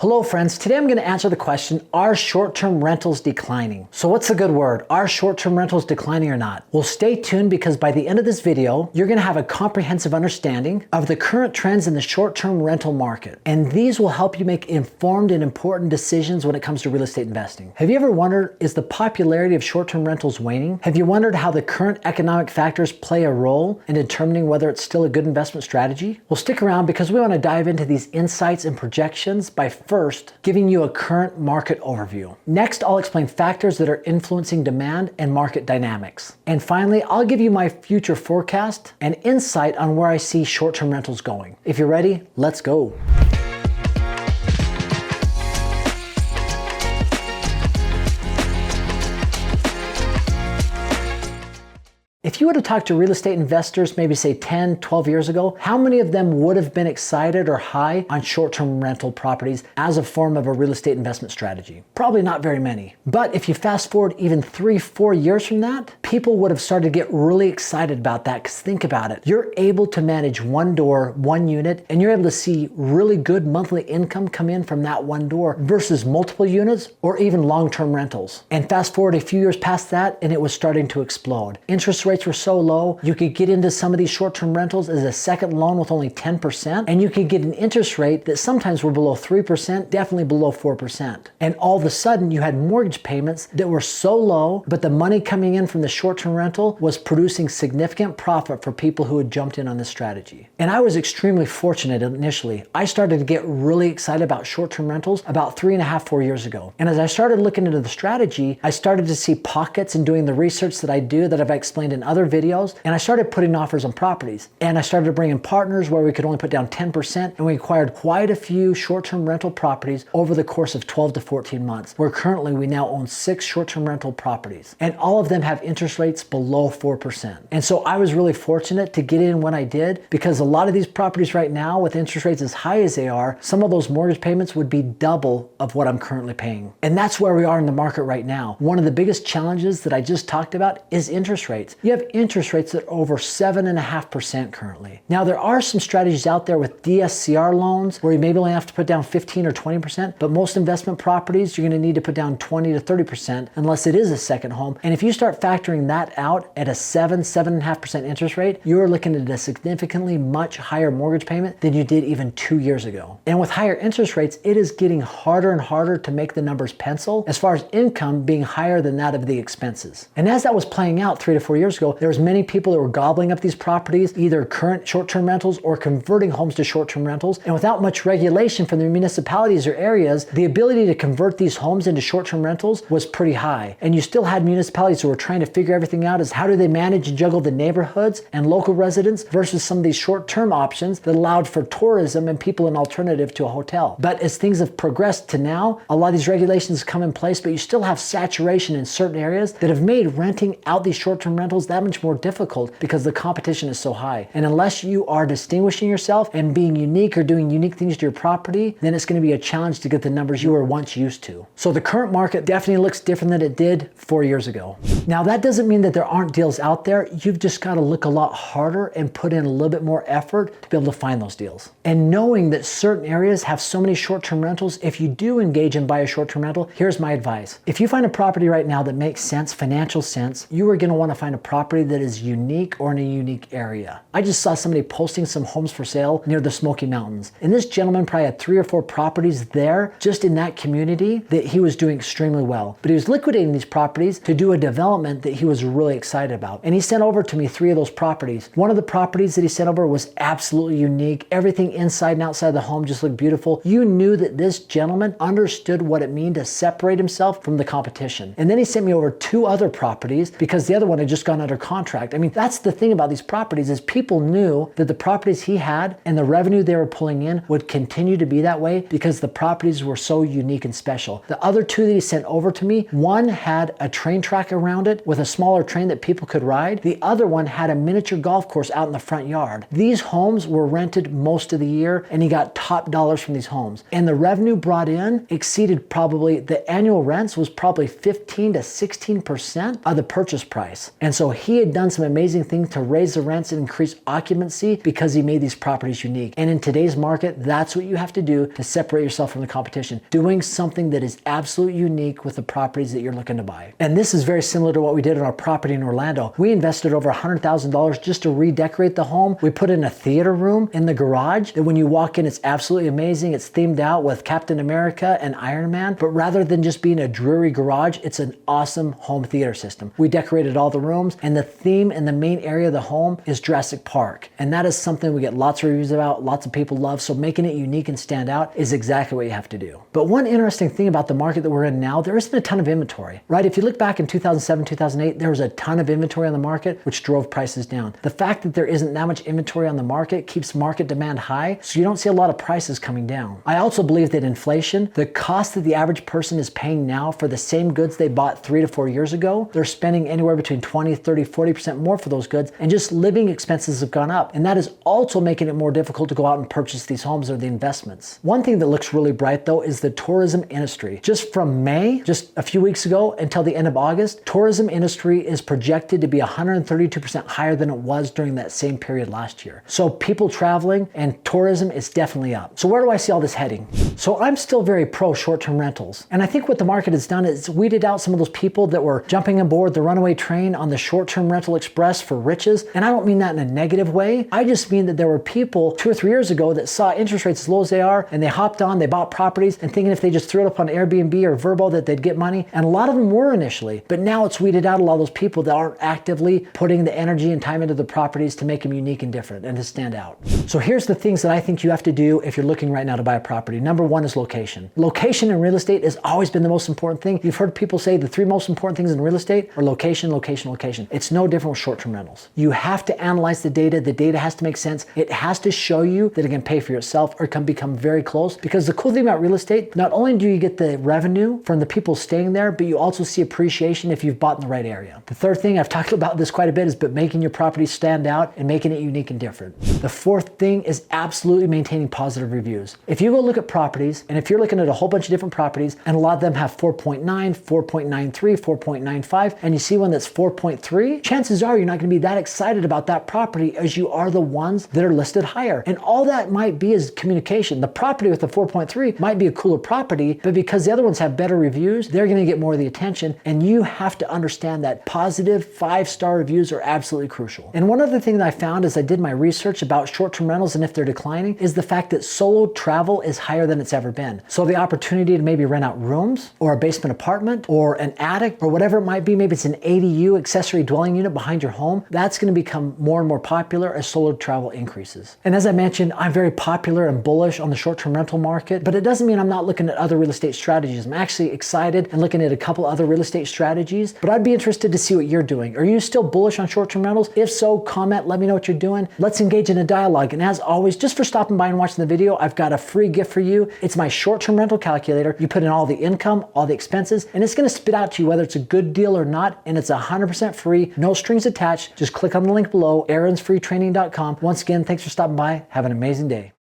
Hello friends, today I'm going to answer the question, are short-term rentals declining? So what's the good word? Are short-term rentals declining or not? Well, stay tuned because by the end of this video, you're going to have a comprehensive understanding of the current trends in the short-term rental market. And these will help you make informed and important decisions when it comes to real estate investing. Have you ever wondered, is the popularity of short-term rentals waning? Have you wondered how the current economic factors play a role in determining whether it's still a good investment strategy? Well, stick around because we want to dive into these insights and projections by first giving you a current market overview. Next, I'll explain factors that are influencing demand and market dynamics. And finally, I'll give you my future forecast and insight on where I see short-term rentals going. If you're ready, let's go. If you would have talked to real estate investors maybe say 10, 12 years ago, how many of them would have been excited or high on short-term rental properties as a form of a real estate investment strategy? Probably not very many. But if you fast forward even 3, 4 years from that, people would have started to get really excited about that because think about it. You're able to manage one door, one unit, and you're able to see really good monthly income come in from that one door versus multiple units or even long-term rentals. And fast forward a few years past that and it was starting to explode. Interest rates were so low, you could get into some of these short-term rentals as a second loan with only 10%, and you could get an interest rate that sometimes were below 3%, definitely below 4%. And all of a sudden, you had mortgage payments that were so low, but the money coming in from the short-term rental was producing significant profit for people who had jumped in on this strategy. And I was extremely fortunate initially. I started to get really excited about short-term rentals about 3.5, 4 years ago. And as I started looking into the strategy, I started to see pockets and doing the research that I do that I've explained in other videos, and I started putting offers on properties. And I started to bring in partners where we could only put down 10%, and we acquired quite a few short-term rental properties over the course of 12 to 14 months, where currently we now own 6 short-term rental properties. And all of them have interest rates below 4%. And so I was really fortunate to get in when I did, because a lot of these properties right now with interest rates as high as they are, some of those mortgage payments would be double of what I'm currently paying. And that's where we are in the market right now. One of the biggest challenges that I just talked about is interest rates. You have interest rates that are over 7.5% currently. Now there are some strategies out there with DSCR loans where you maybe only have to put down 15 or 20%, but most investment properties you're going to need to put down 20 to 30% unless it is a second home. And if you start factoring that out at a 7.5% interest rate, you're looking at a significantly much higher mortgage payment than you did even 2 years ago. And with higher interest rates, it is getting harder and harder to make the numbers pencil as far as income being higher than that of the expenses. And as that was playing out 3 to 4 years ago, there was many people that were gobbling up these properties, either current short-term rentals or converting homes to short-term rentals. And without much regulation from the municipalities or areas, the ability to convert these homes into short-term rentals was pretty high. And you still had municipalities who were trying to figure everything out as how do they manage and juggle the neighborhoods and local residents versus some of these short-term options that allowed for tourism and people an alternative to a hotel. But as things have progressed to now, a lot of these regulations come in place, but you still have saturation in certain areas that have made renting out these short-term rentals that much more difficult because the competition is so high. And unless you are distinguishing yourself and being unique or doing unique things to your property, then it's going to be a challenge to get the numbers you were once used to. So the current market definitely looks different than it did 4 years ago. Now that doesn't mean that there aren't deals out there. You've just got to look a lot harder and put in a little bit more effort to be able to find those deals. And knowing that certain areas have so many short-term rentals, if you do engage and buy a short-term rental, here's my advice. If you find a property right now that makes sense, financial sense, you are going to want to find a property that is unique or in a unique area. I just saw somebody posting some homes for sale near the Smoky Mountains. And this gentleman probably had 3 or 4 properties there just in that community that he was doing extremely well. But he was liquidating these properties to do a development that he was really excited about. And he sent over to me 3 of those properties. One of the properties that he sent over was absolutely unique. Everything inside and outside the home just looked beautiful. You knew that this gentleman understood what it meant to separate himself from the competition. And then he sent me over 2 other properties because the other one had just gone under contract. I mean, that's the thing about these properties is people knew that the properties he had and the revenue they were pulling in would continue to be that way because the properties were so unique and special. The other 2 that he sent over to me, one had a train track around it with a smaller train that people could ride. The other one had a miniature golf course out in the front yard. These homes were rented most of the year and he got top dollars from these homes. And the revenue brought in exceeded probably, the annual rents was probably 15 to 16% of the purchase price. And so he had done some amazing things to raise the rents and increase occupancy because he made these properties unique. And in today's market, that's what you have to do to separate yourself from the competition. Doing something that is absolutely unique with the properties that you're looking to buy. And this is very similar to what we did on our property in Orlando. We invested over $100,000 just to redecorate the home. We put in a theater room in the garage that when you walk in, it's absolutely amazing. It's themed out with Captain America and Iron Man, but rather than just being a dreary garage, it's an awesome home theater system. We decorated all the rooms, and the theme in the main area of the home is Jurassic Park. And that is something we get lots of reviews about, lots of people love. So making it unique and stand out is exactly what you have to do. But one interesting thing about the market that we're in now, there isn't a ton of inventory, right? If you look back in 2007, 2008, there was a ton of inventory on the market, which drove prices down. The fact that there isn't that much inventory on the market keeps market demand high, so you don't see a lot of prices coming down. I also believe that inflation, the cost that the average person is paying now for the same goods they bought 3 to 4 years ago, they're spending anywhere between 20, 30, 40% more for those goods, and just living expenses have gone up. And that is also making it more difficult to go out and purchase these homes or the investments. One thing that looks really bright though is the tourism industry. Just from May, just a few weeks ago until the end of August, tourism industry is projected to be 132% higher than it was during that same period last year. So people traveling and tourism is definitely up. So where do I see all this heading? So I'm still very pro short-term rentals. And I think what the market has done is weeded out some of those people that were jumping aboard the runaway train on the short-term rental express for riches. And I don't mean that in a negative way. I just mean that there were people 2 or 3 years ago that saw interest rates as low as they are, and they hopped on, they bought properties and thinking if they just threw it up on Airbnb or Vrbo that they'd get money. And a lot of them were initially, but now it's weeded out a lot of those people that aren't actively putting the energy and time into the properties to make them unique and different and to stand out. So here's the things that I think you have to do if you're looking right now to buy a property. Number one is location. Location in real estate has always been the most important thing. You've heard people say the 3 most important things in real estate are location, location, location. It's no different with short-term rentals. You have to analyze the data. The data has to make sense. It has to show you that it can pay for yourself or can become very close. Because the cool thing about real estate, not only do you get the revenue from the people staying there, but you also see appreciation if you've bought in the right area. The third thing, I've talked about this quite a bit, is but making your property stand out and making it unique and different. The fourth thing is absolutely maintaining positive reviews. If you go look at properties, and if you're looking at a whole bunch of different properties, and a lot of them have 4.9, 4.93, 4.95, and you see one that's 4.3, chances are you're not going to be that excited about that property as you are the ones that are listed higher. And all that might be is communication. The property with the 4.3 might be a cooler property, but because the other ones have better reviews, they're going to get more of the attention. And you have to understand that positive 5-star reviews are absolutely crucial. And one other thing that I found as I did my research about short-term rentals and if they're declining is the fact that solo travel is higher than it's ever been. So the opportunity to maybe rent out rooms or a basement apartment or an attic or whatever it might be, maybe it's an ADU, accessory dwelling unit behind your home, that's going to become more and more popular as solo travel increases. And as I mentioned, I'm very popular and bullish on the short-term rental market, but it doesn't mean I'm not looking at other real estate strategies. I'm actually excited and looking at a couple other real estate strategies, but I'd be interested to see what you're doing. Are you still bullish on short-term rentals? If so, comment, let me know what you're doing. Let's engage in a dialogue. And as always, just for stopping by and watching the video, I've got a free gift for you. It's my short-term rental calculator. You put in all the income, all the expenses, and it's going to spit out to you whether it's a good deal or not. And it's 100% free, no strings attached. Just click on the link below, aaronsfreetraining.com. Once again, thanks for stopping by. Have an amazing day.